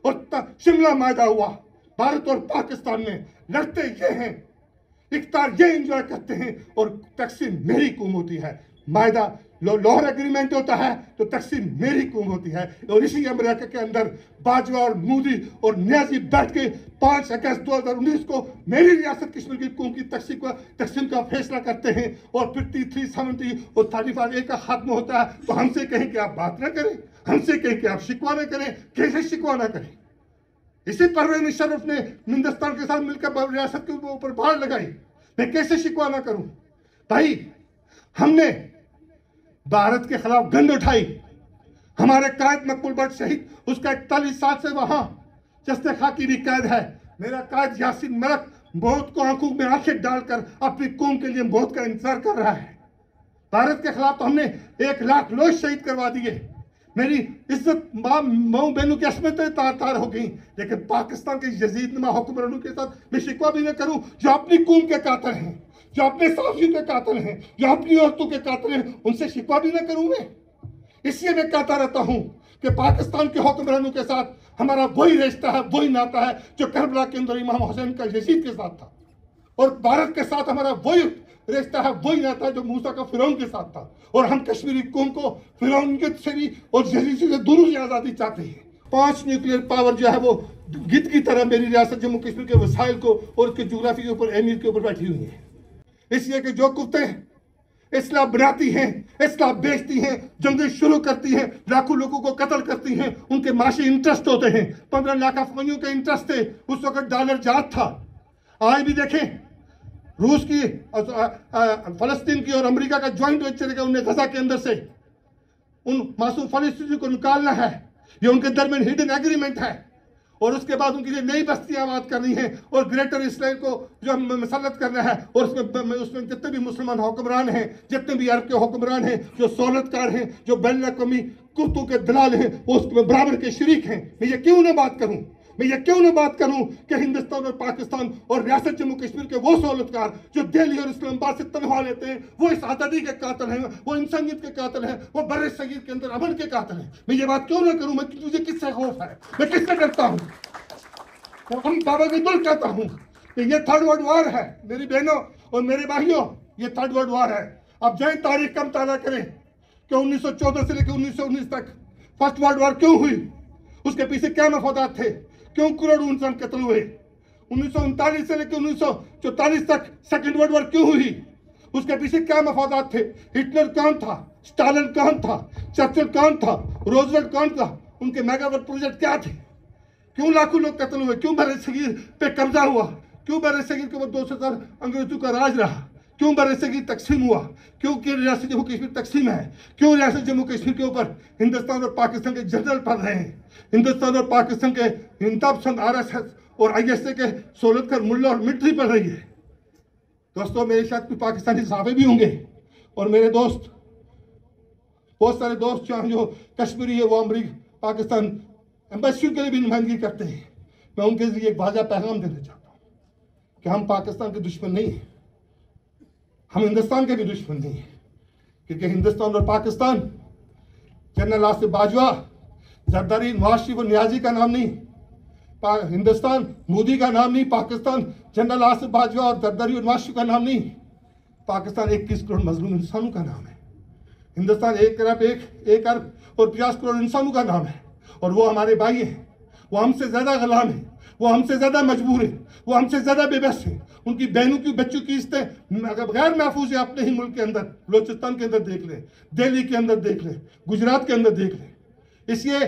और शिमला मायदा हुआ, भारत और पाकिस्तान में लड़ते ये हैं, इफ्तार ये एंजॉय करते हैं, और तकसीम मेरी कौम होती है। मायदा लाहौर एग्रीमेंट होता है तो तकसीम मेरी कौम होती है। और इसी अमेरिका के अंदर बाजवा और मोदी और नियाजी बैठ के 5 अगस्त 2019 को मेरी रियासत कश्मीर की कौम की तकसीम का फैसला करते हैं। और फिर 370 और 35A का खात्मा होता है, तो हमसे कहें कि आप बात ना करें, हमसे कहें कि आप शिकवा ना करें। कैसे शिकवा ना करें? इसी परवेज मुशर्रफ ने हिंदुस्तान के साथ मिलकर रियासत के ऊपर बाढ़ लगाई। मैं कैसे शिकवा ना करूं? भाई, हमने भारत के खिलाफ गंद उठाई। हमारे कायद मकबूल भट्ट शहीद, उसका 41 साल से वहां जस्ते खाकी भी कैद है। मेरा कायद यासीन मलिक मौत को आंखों में आंखें डालकर अपनी कौम के लिए मौत का इंतजार कर रहा है। भारत के खिलाफ तो हमने 1 लाख लोग शहीद करवा दिए। मेरी इज्जत माँ बहनों की असमतें तार हो गई। लेकिन पाकिस्तान के यजीद नुमा हुक्मरानों के साथ मैं शिकवा भी न करूं, जो अपनी कौम के कातिल हैं, जो अपने साफियों के कातिल हैं, जो अपनी औरतों के कातिल हैं, उनसे शिकवा भी न करूं मैं। इसलिए मैं कहता रहता हूं कि पाकिस्तान के हुक्मरानों के साथ हमारा वही रिश्ता है, वही नाता है जो करबला के अंदर इमाम हुसैन का यजीद के साथ था। और भारत के साथ हमारा वही रिश्ता है, वही नाता है जो मूसा का फिरौन के साथ था। और हम कश्मीरी कौम को फिरौनियत से भी और यजीद से दोनों की आज़ादी चाहते हैं। 5 न्यूक्लियर पावर जो है वो गिद्ध की तरह मेरी रियासत जम्मू कश्मीर के वसाइल को और उसके जोग्राफी के ऊपर, अहमियत के ऊपर बैठी हुई है। इसलिए कि जो कुत्ते इस्लाम बनाती हैं, इस्लाम बेचती हैं, जंगें शुरू करती हैं, लाखों लोगों को कत्ल करती हैं, उनके माशी इंटरेस्ट होते हैं। 15 लाख अफगानियों के इंटरेस्ट थे। उस वक्त डॉलर जात था। आज भी देखें, रूस की, फलस्तीन की और अमेरिका का ज्वाइंट वेंचर का उन्हें गजा के अंदर से उन मासूम फलस्तीनी को निकालना है। ये उनके दरमियान हिडन एग्रीमेंट है। और उसके बाद उनके लिए नई बस्तियां आबाद करनी है और ग्रेटर इसराइल को जो मसलत करना है, और उसमें जितने भी मुसलमान हुक्मरान हैं, जितने भी अरब के हुक्मरान हैं, जो सहूलतकार हैं, जो बैन अक़वामी कुर्तों के दलाल हैं, वो उसमें बराबर के शरीक हैं। मैं ये क्यों ना बात करूं कि हिंदुस्तान और पाकिस्तान और रियासत जम्मू कश्मीर के वो सहूलतकार जो दिल्ली और इस्लामाबाद से तनख्वाह लेते हैं, वो इस आज़ादी के कातिल हैं, वो इंसानियत के कातिल हैं, वो बर्रे सगीर के अंदर अमन के कातिल हैं। मैं ये बात क्यों ना करूं? मुझे किससे खौफ है? मैं किससे डरता हूं? तो हम बाबा की दुल कहता हूं कि ये थर्ड वर्ल्ड वॉर है मेरी बहनों और मेरे भाइयों, ये थर्ड वर्ल्ड वॉर है। अब जाए तारीख का मुताला करें कि 1914 से लेकर 1919 तक फर्स्ट वर्ल्ड वॉर क्यों हुई, उसके पीछे क्या मफादात थे, क्यों करोड़ों इंसान कत्ल हुए। 1939 से लेकर 1944 तक सेकेंड वर्ल्ड वॉर क्यों हुई, उसके पीछे क्या मफादात थे। हिटलर कौन था, स्टालिन कौन था, चर्चिल कौन था, रोजवेल्ट कौन था, उनके मेगावर्ट प्रोजेक्ट क्या थे, क्यों लाखों लोग कत्ल हुए, क्यों बर्रे सगीर पे कब्जा हुआ, क्यों बर्रे सगीर के ऊपर 200 साल अंग्रेजों का राज रहा, क्यों बर्रे सगीर तकसीम हुआ, क्यों रियासत जम्मू कश्मीर तकसीम है, क्यों रियासत जम्मू कश्मीर के ऊपर हिंदुस्तान और पाकिस्तान के जनरल पढ़ रहे हैं, हिंदुस्तान और पाकिस्तान के इंताब पसंद RSS और ISA के सहूलतकार मुल्ला और मिलिट्री पढ़ रही है। दोस्तों, मेरे साथ कुछ पाकिस्तानी सहाफ़ी भी होंगे और मेरे दोस्त, बहुत सारे दोस्त जो कश्मीरी है, वो अमरीका पाकिस्तान एम्बेसी के लिए भी नुमाइंदगी करते हैं। मैं उनके लिए एक वाज़ा पैगाम देना चाहता हूँ कि हम पाकिस्तान के दुश्मन नहीं हैं, हम हिंदुस्तान के भी दुश्मन नहीं हैं, क्योंकि हिंदुस्तान और पाकिस्तान जनरल आसिफ बाजवा, जरदारी, नवाज शरीफ और नियाजी का नाम नहीं, हिंदुस्तान मोदी का नाम नहीं, पाकिस्तान जनरल आसिफ बाजवा और जरदारी और नवाज शरीफ का नाम नहीं, पाकिस्तान 21 करोड़ मजलूम इंसानों का नाम है। हिंदुस्तान 1 अरब और 50 करोड़ इंसानों का नाम है, और वो हमारे भाई हैं, वो हमसे ज़्यादा गुलाम हैं, वो हमसे ज़्यादा मजबूर हैं, वो हमसे ज़्यादा बेबस हैं। उनकी बहनों की बच्चों की इज्जतें अगर गैर महफूज है अपने ही मुल्क के अंदर, बलोचिस्तान के अंदर देख लें, दिल्ली के अंदर देख लें, गुजरात के अंदर देख लें। इसलिए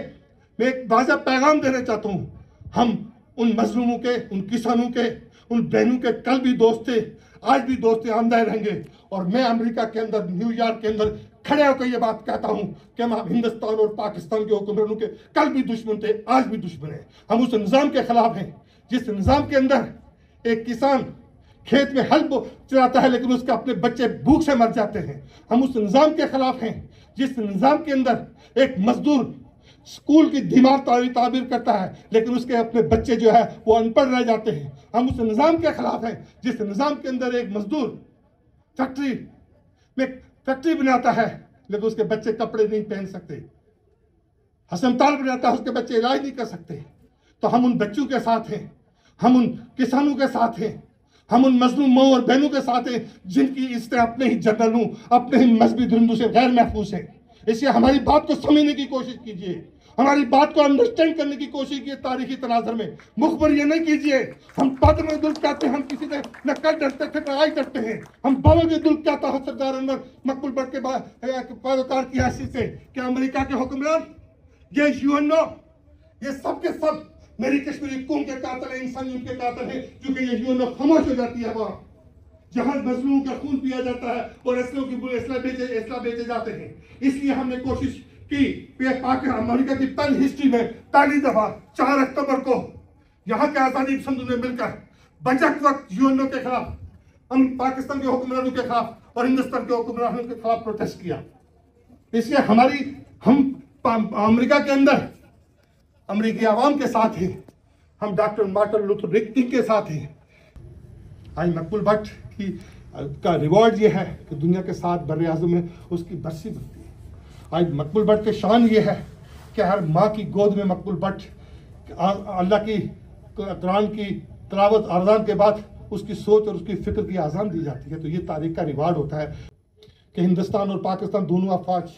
मैं एक वाज़ा पैगाम देना चाहता हूँ, हम उन मजलूमों के, उन किसानों के, उन बहनों के कल भी दोस्त थे, आज भी दोस्त आमदा रहेंगे। और मैं अमेरिका के अंदर, न्यूयॉर्क के अंदर खड़े होकर ये बात कहता हूँ कि हम हिंदुस्तान और पाकिस्तान के हुक्मरानों के कल भी दुश्मन थे, आज भी दुश्मन हैं। हम उस निज़ाम के खिलाफ हैं जिस निज़ाम के अंदर एक किसान खेत में हल चलाता है लेकिन उसके अपने बच्चे भूख से मर जाते हैं। हम उस निज़ाम के खिलाफ हैं जिस निज़ाम के अंदर एक मजदूर स्कूल की दीवार ताबीर करता है लेकिन उसके अपने बच्चे जो है वो अनपढ़ रह जाते हैं। हम उस निज़ाम के खिलाफ हैं जिस निज़ाम के अंदर एक मजदूर फैक्ट्री बनाता है लेकिन उसके बच्चे कपड़े नहीं पहन सकते, अस्पताल बनाता है उसके बच्चे इलाज नहीं कर सकते। तो हम उन बच्चों के साथ हैं, हम उन किसानों के साथ हैं, हम उन मजलूम माओ और बहनों के साथ हैं जिनकी इज्जतें अपने ही जनरलों, अपने ही मजहबी धुंधों से गैर महफूज है। इसलिए हमारी बात को समझने की कोशिश कीजिए, हमारी बात को अंडरस्टैंड करने की कोशिश कीजिए तारीखी तनाजर में। मुखबर ये नहीं कीजिए हम पादर में दुल कहते हैं, हम किसी से न कल डरते थे न आज डरते हैं। हम बाबा के दुल कहता है सरदार अनवर मकबूल भट्ट के पैरोकार की हैसियत से कि अमेरिका के हुक्मरान, ये यूएनओ, ये सब के सब मेरी कश्मीरी कौम के कातिल है, इंसानियत के कातिल है। क्योंकि ये यूएनओ खामोश हो जाती है वहाँ जहां मजलूम का खून पिया जाता है और असला बेचे जाते हैं। इसलिए हमने कोशिश की अमेरिका की पहली हिस्ट्री में पहली दफा 4 अक्टूबर को यहाँ के आज़ादी पसंदों ने मिलकर बजट वक्त यूएनओ के खिलाफ, हम पाकिस्तान के हुक्मरानों के खिलाफ और हिंदुस्तान के हुक्मरानों के खिलाफ प्रोटेस्ट किया। इसलिए हम अमेरिका के अंदर अमेरिकी आवाम के साथ हैं, हम डॉक्टर मार्टिन लूथर किंग के साथ हैं। आज मकबूल भट्ट का रिवॉर्ड ये है कि दुनिया के 7 बर्रे आज़म में उसकी बरसी बनती है। आज मकबूल भट्ट के शान ये है कि हर माँ की गोद में मकबूल भट्ट अल्लाह की कुरान की तिलावत अज़ान के बाद उसकी सोच और उसकी फ़िक्र की आज़ान दी जाती है। तो ये तारीख का रिवार्ड होता है कि हिंदुस्तान और पाकिस्तान दोनों अफवाज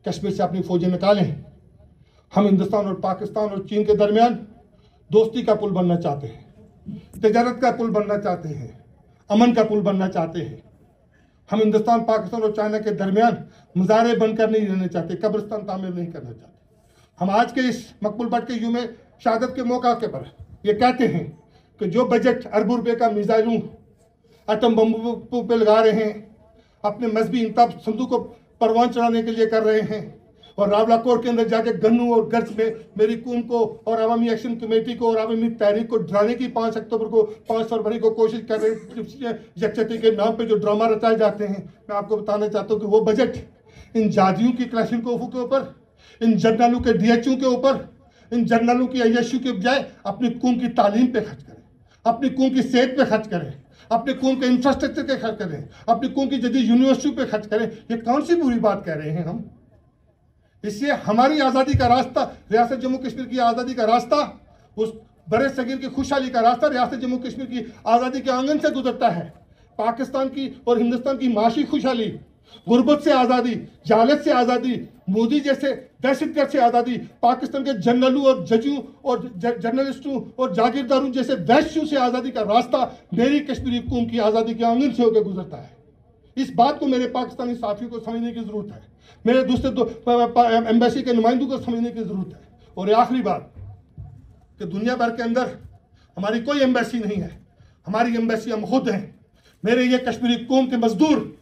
कश्मीर से अपनी फ़ौजें निकालें। हम हिंदुस्तान और पाकिस्तान और चीन के दरमियान दोस्ती का पुल बनना चाहते हैं, तजारत का पुल बनना चाहते हैं, अमन का पुल बनना चाहते हैं। हम हिंदुस्तान, पाकिस्तान और चाइना के दरमियान मज़ारे बनकर नहीं रहना चाहते, कब्रिस्तान तामीर नहीं करना चाहते। हम आज के इस मकबूल भट्ट के यूम शहादत के मौका के पर ये कहते हैं कि जो बजट अरबों रुपये का मिसाइलों, एटम बम्बों पर लगा रहे हैं, अपने मजहबी इंतब संदूक को परवान चढ़ाने के लिए कर रहे हैं, और रावला कोर्ट के अंदर जाके गन्नू और गर्च में मेरी कौम को और अवामी एक्शन कमेटी को और अवामी तहरीक को डराने की 5 अक्टूबर को 5 फरवरी को कोशिश कर रहे यकजहती के नाम पे जो ड्रामा रचाए जाते हैं। मैं आपको बताना चाहता हूँ कि वो बजट इन जादियों की क्लाशनकोफ के ऊपर, इन जनरलों के DHO के ऊपर, इन जनरलों की ISU के बजाय अपनी कौम की तालीम पे खर्च करें, अपनी कौम की सेहत पे खर्च करें, अपनी कौम के इंफ्रास्ट्रक्चर पे खर्च करें, अपनी कौम की जदीद यूनिवर्सिटी पे खर्च करें। ये कौन सी बुरी बात कह रहे हैं हम? इसलिए हमारी आज़ादी का रास्ता, रियासत जम्मू कश्मीर की आज़ादी का रास्ता, उस बड़े सगीर की खुशहाली का रास्ता रियासत जम्मू कश्मीर की आज़ादी के आंगन से गुजरता है। पाकिस्तान की और हिंदुस्तान की माशी खुशहाली, गुर्बत से आज़ादी, जालत से आज़ादी, मोदी जैसे दहशतगर्द से आज़ादी, पाकिस्तान के जनरलों और जजों और जर्नलिस्टों और जागीरदारों जैसे वैश्यों से आज़ादी का रास्ता मेरी कश्मीरी कौम की आज़ादी के आंगन से होकर गुजरता है। इस बात को मेरे पाकिस्तानी साथियों को समझने की ज़रूरत है, मेरे दूसरे एम्बेसी के नुमाइंदों को समझने की ज़रूरत है। और ये आखिरी बात कि दुनिया भर के अंदर हमारी कोई एम्बेसी नहीं है, हमारी एम्बेसी हम खुद हैं। मेरे ये कश्मीरी कौम के मजदूर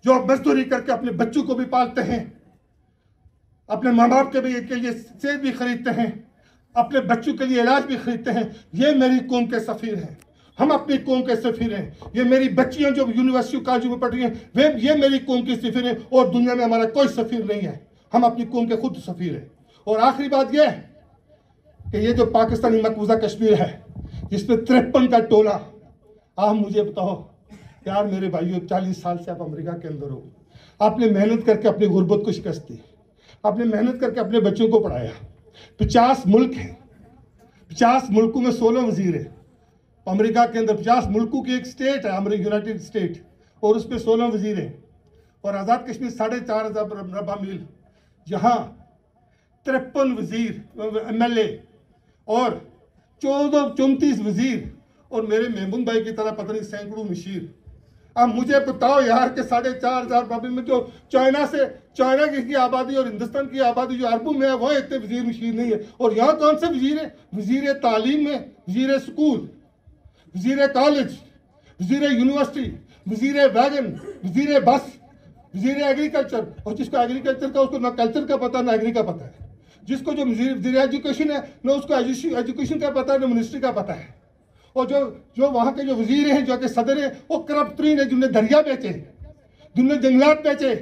जो मजदूरी करके अपने बच्चों को भी पालते हैं, अपने माँ बाप के लिए सेब भी खरीदते हैं, अपने बच्चों के लिए इलाज भी खरीदते हैं, ये मेरी कौम के सफ़ीर हैं। हम अपनी कौम के सफ़ीर हैं। ये मेरी बच्चियां जो यूनिवर्सिटी कॉलेजों में पढ़ रही हैं, वे ये मेरी कौम की सफ़ीर हैं और दुनिया में हमारा कोई सफ़ीर नहीं है। हम अपनी कौम के खुद सफ़ीर हैं। और आखिरी बात यह है कि ये जो पाकिस्तानी मकबूजा कश्मीर है, जिसमें 53 का टोला, आप मुझे बताओ यार मेरे भाइयों, 40 साल से आप अमेरिका के अंदर हो, आपने मेहनत करके अपनी गुर्बत को शिकस्त दी, आपने मेहनत करके अपने बच्चों को पढ़ाया। 50 मुल्क हैं, 50 मुल्कों में 16 वजीर हैं। अमेरिका के अंदर 50 मुल्कों की एक स्टेट है अमेरिका, यूनाइटेड स्टेट, और उसमें 16 वजीर हैं। और आज़ाद कश्मीर 4,500 रबा मील, जहाँ 53 वजीर MLA और 34 वजीर और मेरे महमूद भाई की तरह पता नहीं सैकड़ों मशीर। अब मुझे बताओ यार कि 4,500 रबा मील में जो चाइना की आबादी और हिंदुस्तान की आबादी जो अरबों में है, वह इतने वजीर मशीर नहीं है। और यहाँ कौन से वजीर है? वजीर तालीम में, वजीर स्कूल, वजीर कॉलेज, वजीर यूनिवर्सिटी, वजीर वैगन, वजीर बस, वजीर एग्रीकल्चर। और जिसको एग्रीकल्चर का उसको ना कल्चर का पता ना एग्री का पता है। जिसको जो वजीर एजुकेशन है ना उसको एजुकेशन का पता है ना मिनिस्ट्री का पता है। और जो वहाँ के जो वजीर हैं, जो के सदर हैं, वो करप्ट तरीन है, जिनने दरिया बेचे, जिनने जंगलात बेचे,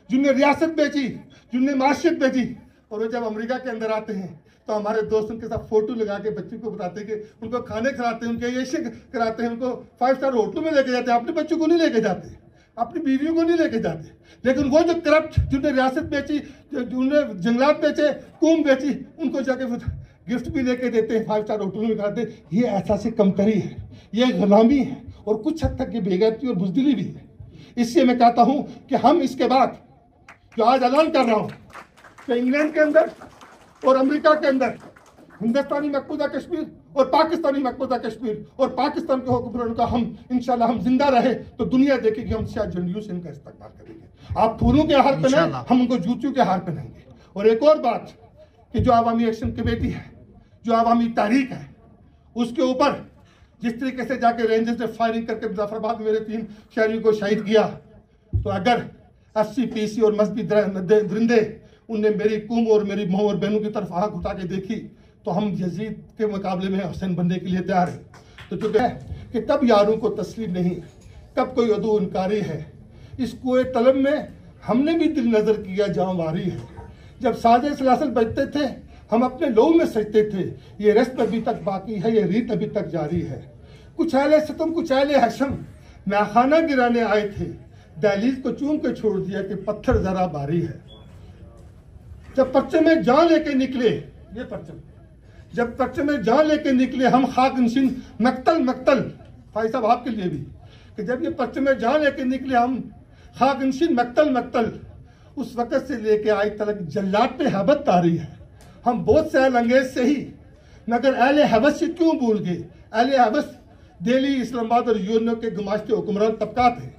जिनने रियासत बेची, जिनने माशियत बेची। और वो जब अमेरिका के अंदर आते हैं तो हमारे दोस्तों के साथ फोटो लगा के बच्चों को बताते हैं कि उनको खाने खिलाते हैं, उनके ऐसे कराते हैं, उनको 5 स्टार होटलों में लेके जाते हैं। अपने बच्चों को नहीं लेके जाते, अपनी बीवियों को नहीं लेके जाते। लेकिन वो जो करप्ट, जिनने रियासत बेची, जिनने जंगलात बेचे, कौम बेची, उनको जाके गिफ्ट भी लेके देते हैं, 5 स्टार होटलों में खाते। ये एहसास कमतरी है, ये गुलामी है और कुछ हद तक ये बेगैरती और बुज़दिली भी है। इसलिए मैं कहता हूँ कि हम इसके बाद जो आज ऐलान कर रहा हूँ कि इंग्लैंड के अंदर और अमेरिका के अंदर हिंदुस्तानी मकबूजा कश्मीर और पाकिस्तानी मकबूजा कश्मीर और पाकिस्तान के हुक्मरानों का हम इंशाल्लाह हम जिंदा रहे तो दुनिया देखेगी हम शायद झंडियों से इनका इस्तेमाल करेंगे। आप फूलों के हार पहने, हम उनको जूतियों के हार पहनेंगे। और एक और बात कि जो अवामी एक्शन कमेटी है, जो अवामी तहरीक है, उसके ऊपर जिस तरीके से जाके रेंजर्स ने फायरिंग करके मुजफ्फराबाद में मेरे 3 शहरियों को शहीद किया, तो अगर FCPC और मजहबी दरिंदे उनने मेरी कौम और मेरी माँ और बहनों की तरफ आँख उठा के देखी तो हम यजीद के मुकाबले में हुसैन बनने के लिए तैयार हैं। तो चूँकि है कि कब यारों को तस्लीम नहीं, कब कोई अदू इनकारी है, इस कुएं तलब में हमने भी दिल नज़र किया जहाँ वारी है। जब साजे सलासल बजते थे हम अपने लोग में सजते थे, ये रस्म अभी तक बाकी है, ये रीत अभी तक जारी है। कुछ अहले सितम कुछ अहले हशम मैखाना गिराने आए थे, दहलीज को चूम के छोड़ दिया कि पत्थर जरा भारी है। जब पर्चे में जान लेके निकले, ये परचम, जब पर्चे में जान लेके निकले हम खाक नशीन मक्तल मक्तल, भाई साहब आपके लिए भी, कि जब ये पर्चे में जान लेके निकले हम खाक नशीन मक्तल मक्तल, उस वक़्त से लेके आज तक जल्लाद पे हैबत तारी है। हम बहुत से अंगेज से ही, मगर अहले हवस से क्यों भूल गए? अहले हवस दिल्ली, इस्लामाबाद और यूएनओ के गुमाश्ते हुक्मरान तबकात हैं।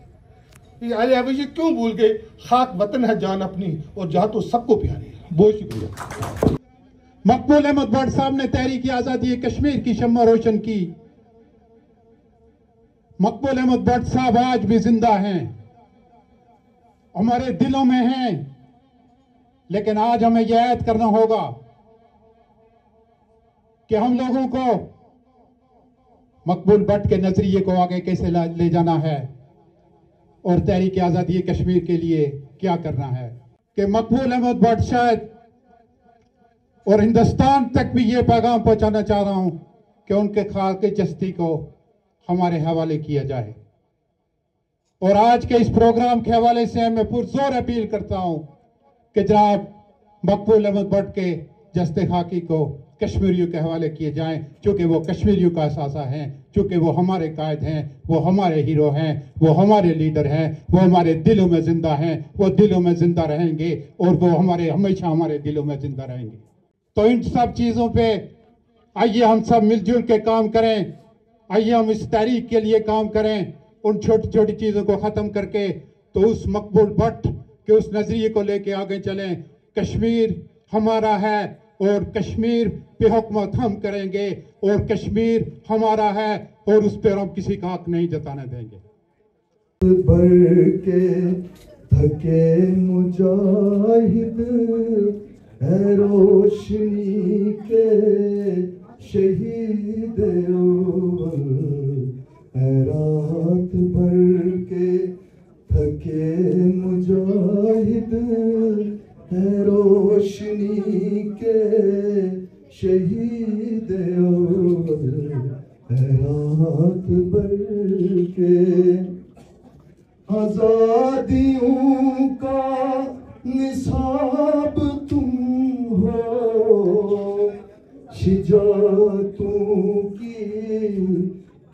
ये अहले हवस से क्यों भूल गए? खाक वतन है जान अपनी और जहाँ तो सबको प्यारी है। बहुत शुक्रिया। मकबूल अहमद भट्ट साहब ने तहरीक आज़ादी कश्मीर की शम्मा रोशन की। मकबूल अहमद भट्ट साहब आज भी जिंदा हैं, हमारे दिलों में हैं, लेकिन आज हमें यह ऐद करना होगा कि हम लोगों को मकबूल भट्ट के नजरिए को आगे कैसे ले जाना है और तहरीक आज़ादी कश्मीर के लिए क्या करना है। कि मकबूल अहमद भट्ट शायद और हिंदुस्तान तक भी ये पैगाम पहुंचाना चाह रहा हूं कि उनके खाक जस्ती को हमारे हवाले किया जाए। और आज के इस प्रोग्राम के हवाले से मैं पुरजोर अपील करता हूं कि जनाब मकबूल अहमद भट्ट के जस्ते खाकी को कश्मीरियों के हवाले किए जाएं, चूँकि वो कश्मीरियों का असासा हैं, चूँकि वो हमारे कायद हैं, वो हमारे हीरो हैं, वो हमारे लीडर हैं, वो हमारे दिलों में जिंदा हैं, वो दिलों में जिंदा रहेंगे और वो हमेशा हमारे दिलों में जिंदा रहेंगे। तो इन सब चीज़ों पे आइए हम सब मिलजुल के काम करें, आइए हम इस तहरीक के लिए काम करें, उन छोटी छोटी चीज़ों को ख़त्म करके तो उस मकबूल भट्ट के उस नज़रिए को लेके आगे चलें। कश्मीर हमारा है और कश्मीर पे हुकूमत हम करेंगे और कश्मीर हमारा है और उस पर हम किसी का हक नहीं जताने देंगे। भर के थके मुजाहिद है रोशनी के शहीद अव्वल है रात भर के थके मुजाहिद है रोशनी के शहीद अव्वल है रात भर के आजादियों का निसाब तुम हो शिजातों की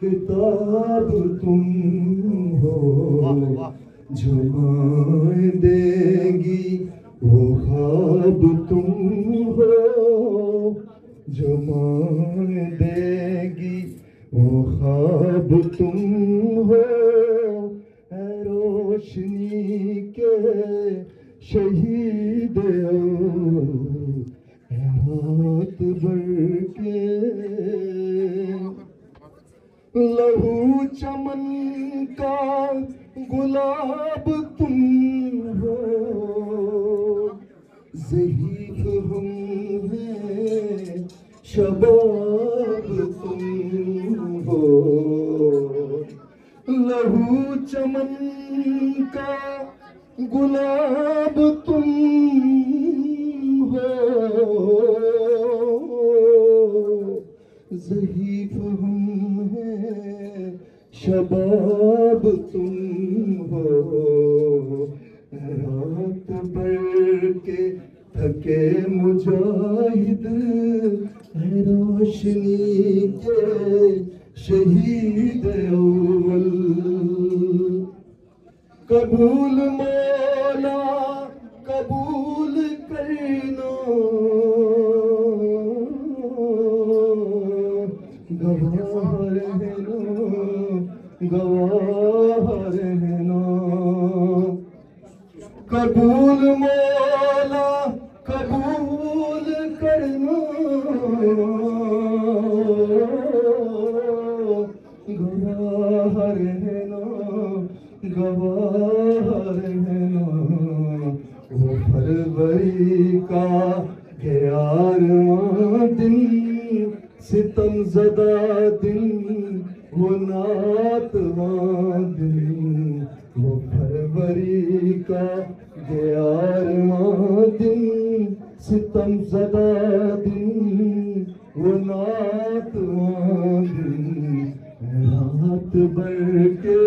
किताब तुम हो जमाए देंगी वो ख्वाब तुम हो जमाए देगी वो ख्वाब तुम हो रोशनी के शहीद रात भर के लहू चमन का गुलाब तुम हो ज़हीफ़ हम हैं शबाब तुम हो लहू चमन का गुलाब तुम हो ज़हीफ़ हम हैं शबाब तुम हो रात भर के थके मुजाहिद रोशनी के शहीद अव्वल कबूल मौला कबूल करना गवाह रहना गवाह रहना कबूल मौला कबूल करना गवाह रहना गवाह रहना वो फरवरी का 11वां दिन सितम ज़दा दिन वो नातवां दिन वो फरवरी का 11वां दिन सितम ज़दा दिन वो नातवां दिन रात भर के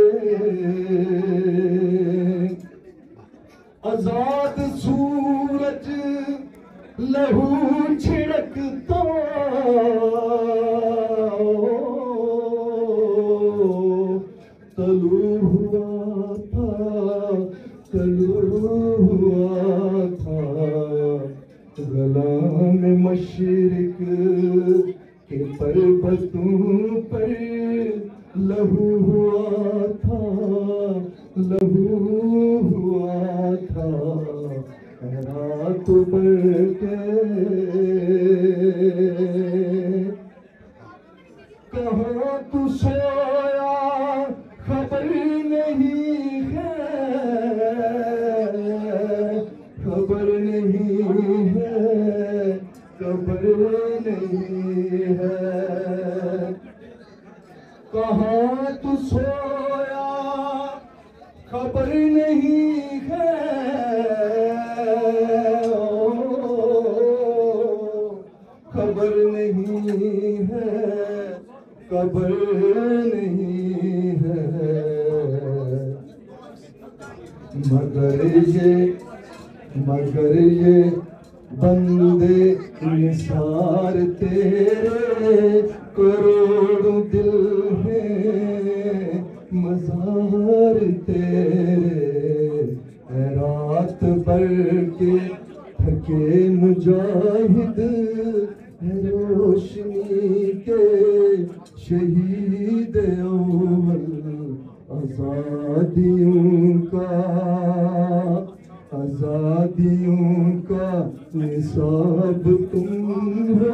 आजाद सूरज लहू छिड़कता तलू हुआ था गला में मशरिक के पर्वतों पर लहू हुआ था रात भर के कहाँ तू सोया खबर नहीं है खबर नहीं कहाँ तू सोया खबर नहीं है, खबर नहीं है, खबर नहीं है। मगर ये बंदे निसार तेरे करोड़ों दिल हैं, मज़ार तेरे रात भर के थके मुजाहिद, रोशनी के शहीद अव्वल, आज़ादियों का निसाब तुम हो।